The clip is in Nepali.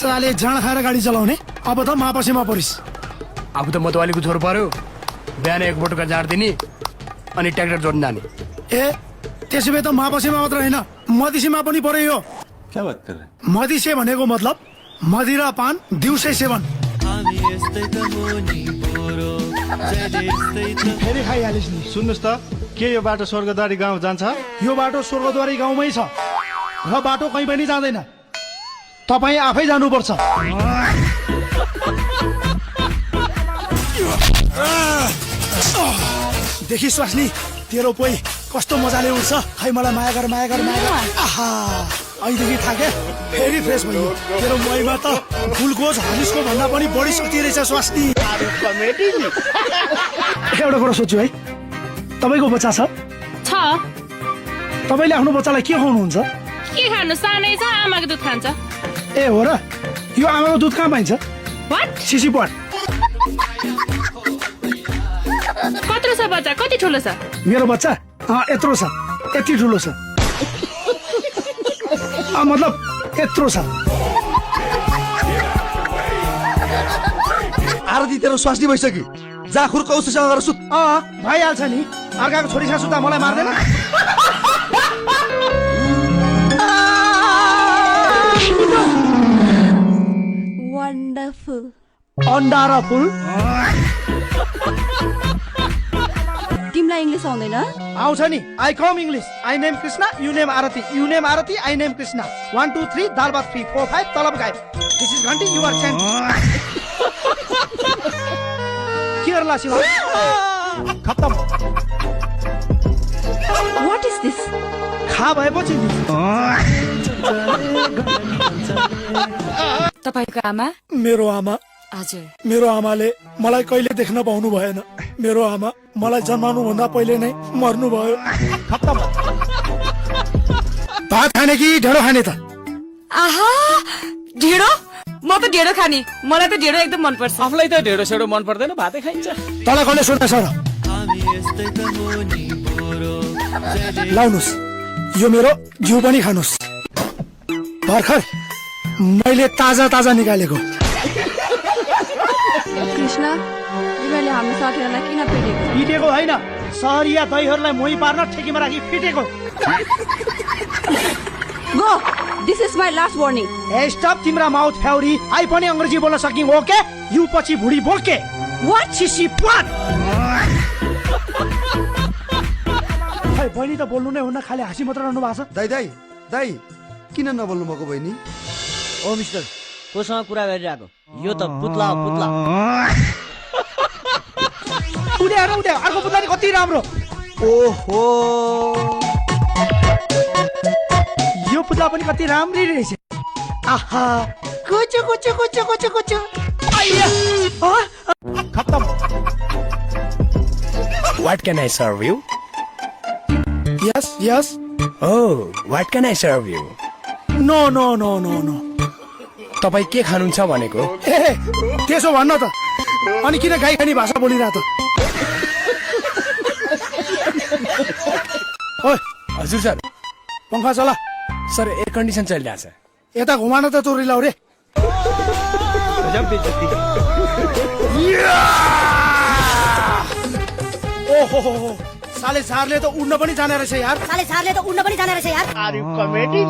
साले जाँड खाएर गाडी चलाउने अब त मापसीमा परिस। अब त मतवालीको छोरो पर्यो, बिहान एक बोटका जाँड दिने अनि ट्र्याक्टर जोड्न जाने। ए त्यसो भए त मापसीमा मात्र होइन मधिसीमा पनि पर्यो यो। क्या बात कर रहे हैं? मधिसे भनेको मतलब मदिरा पान दिउँसै सेवन। फेरि खाइहालिस् नि। सुन्नुहोस् त, के यो बाटो स्वर्गद्वारी गाउँ जान्छ? यो बाटो स्वर्गद्वारी गाउँमै छ र बाटो कहीँ पनि जाँदैन, तपाईँ आफै जानुपर्छ। देखि स्वास्नी तेरो पोइ कस्तो मजाले उठ्छ, खै मलाई माया गर माया गर माया गर। आहा अहिलेदेखि थाके फेरि फ्रेस भयो। तेरो मोहीमा त ग्लुकोज हर्लिक्सको भन्दा पनि बढी शक्ति रहेछ स्वास्नी। एउटा कुरा सोध्छु है, तपाईँको बच्चा छ? तपाईँले आफ्नो बच्चालाई के खुवाउनुहुन्छ? के खानु, सानै छ, आमाको दुध खान्छ। ए हो र, यो आमाको दुध कहाँ पाइन्छ? सिसिपट। कत्रो छ बच्चा, कति ठुलो छ? मेरो बच्चा यत्रो छ, यति ठुलो छ, मतलब यत्रो छ। आरती तेरो स्वास्नी भइसक्यो, जा खुर कौशसँग गरेर सुत। भइहाल्छ नि, अर्काको छोरीसँग सुत्दा मलाई मार्दैन। Wonderful. अन्डा र फुल तिमीलाई इङ्ग्लिस आउँदैन? आउँछ नि। I com English. I name Krishna, you name Aarti, you name Aarti, I name Krishna. 1 2 3 दाल भात 3 4 5 तलब गायब। दिस इज घन्टी, यु आर चेन्ज। के गर्ला शिवा? खत्तम। What is this? खा भएपछि नि। तपाईको आमा? मेरो आमा। हजुर। मेरो आमाले मलाई कहिले देख्न पाउनु भएन। मेरो आमा मलाई जन्माउनु भन्दा पहिले नै मर्नु भयो। खत्तम। भात खाने कि ढेँडो खाने त? आहा ढेँडो? म त ढेँडो खाने, मलाई त ढेँडो एकदम मन पर्छ। आफूलाई त ढेँडो सेडो मन पर्दैन, भातै खाइन्छ। तँलाई कसले सोध्दैछ र? लाउनुस्, यो मेरो जिउ पनि खानुस्। भर्खर मैले ताजा ताजा निकालेको। कृष्ण, तिमीले हाम्रो साथीहरूलाई किन पिटेको? पिटेको होइन, सहरिया दहीहरूलाई मोही पार्न ठेकीमा राखी फिटेको। Go. This is my last warning. A stop तिम्रा माउथ फ्याउरी। आई पनि अंग्रेजी बोल्न सकिङ ओके? यु पछि भुडी बोके। What? छिसी पाट। खै बहिनी त बोल्नु नै हुन्न, खाली हाँसी मात्र रहनु भएको छ। दाइ दाइ दाइ किन नबोल्नु भएको बहिनी? ओ मिस्टर, कोसँग कुरा गरिरहेको? यो त पुतला हो, पुतला। उड्या अर्को पुतला नि कति राम्रो। ओहो, यो पुतला पनि कति राम्री रहेछ। आहा कुचु कुचु कुचु कुचु कुचु। आइया खत्तम। What can I serve you? Yes yes. Oh, what can I serve you? No no no no no. तपाईँ के खानुहुन्छ भनेको? ए त्यसो भन्न त, अनि किन गाई खाने भाषा बोलिरह त? ओइ हजुर सर। पंखा चला। सर एयर कन्डिसन चलिरहेको छ। यता घुमान त तोरी लाउ रे। ओहो साले झारले त उड्न पनि जाने रहेछ यार। साले सारले त उड्न पनि जाने रहेछ यार। Are you comedy?